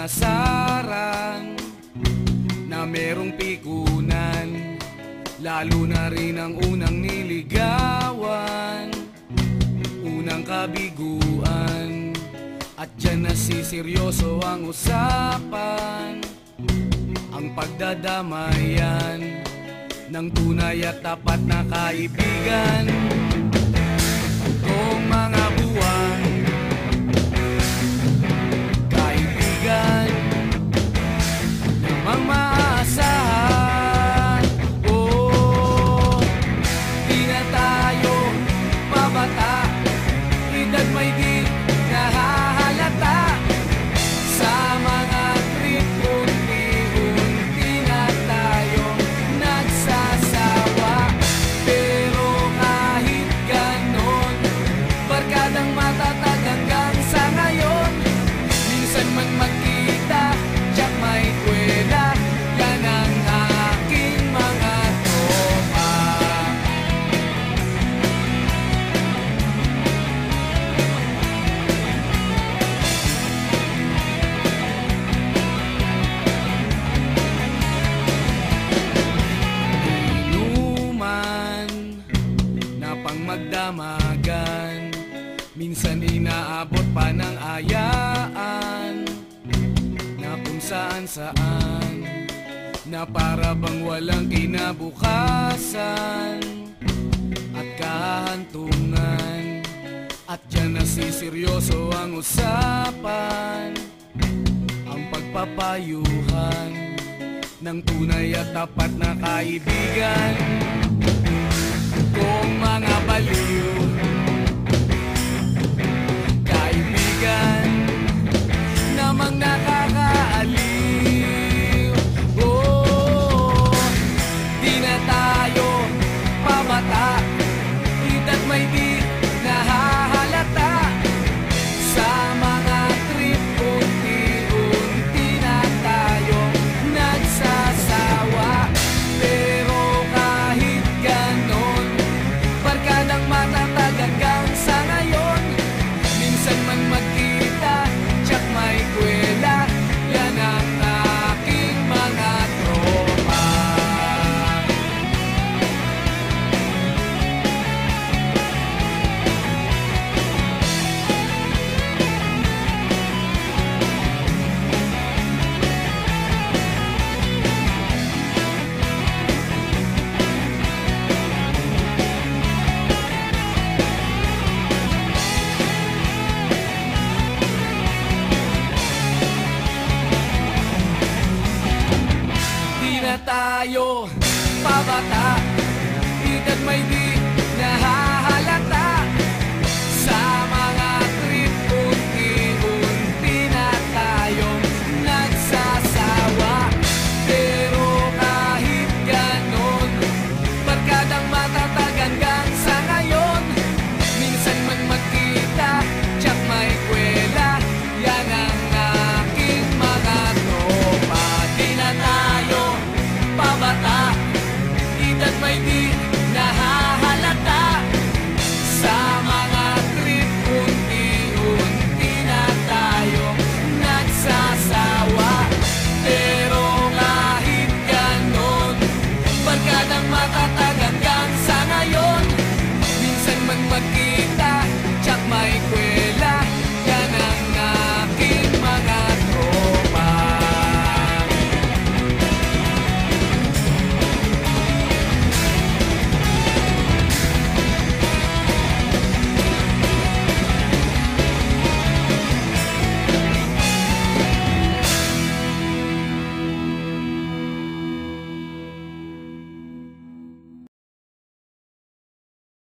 inaasaran na merong pikunan, lalo na rin ang unang niligawan, unang kabiguan. At dyan nasiseryoso ang usapan, ang pagdadamayan ng tunay at tapat na kaibigan. Kung mga buwan, kaibigan namang maaasahan. Oh, di na tayo babata, edad may di nahahalata. Sa mga trip, unti-unti na tayo nagsasawa. Pero kahit ganon, barkadang matatag hanggang sa ngayon. Minsan man magkita, tiyak may kwela, yan ang aking mga tropa. Inuman na pang magdamagan, minsan inaabot pa ng ayaan, na kung saan-saan, na para bang walang kinabukasan at kahantungan. At dyan nasiseryoso ang usapan, ang pagpapayuhan ng tunay at tapat na kaibigan. Kung mga baliw, kaibigan namang nakakaaliw. Oh, di na tayo pabata, edad may di nahahalata. Sa mga trip, unti-unti na tayo nagsasawa. Pero kahit ganon, barkadang matatag hanggang sa ngayon. Minsan man magkita, tiyak may kwela, yan ang aking mga tropa. Di na tayo pabata, edad may di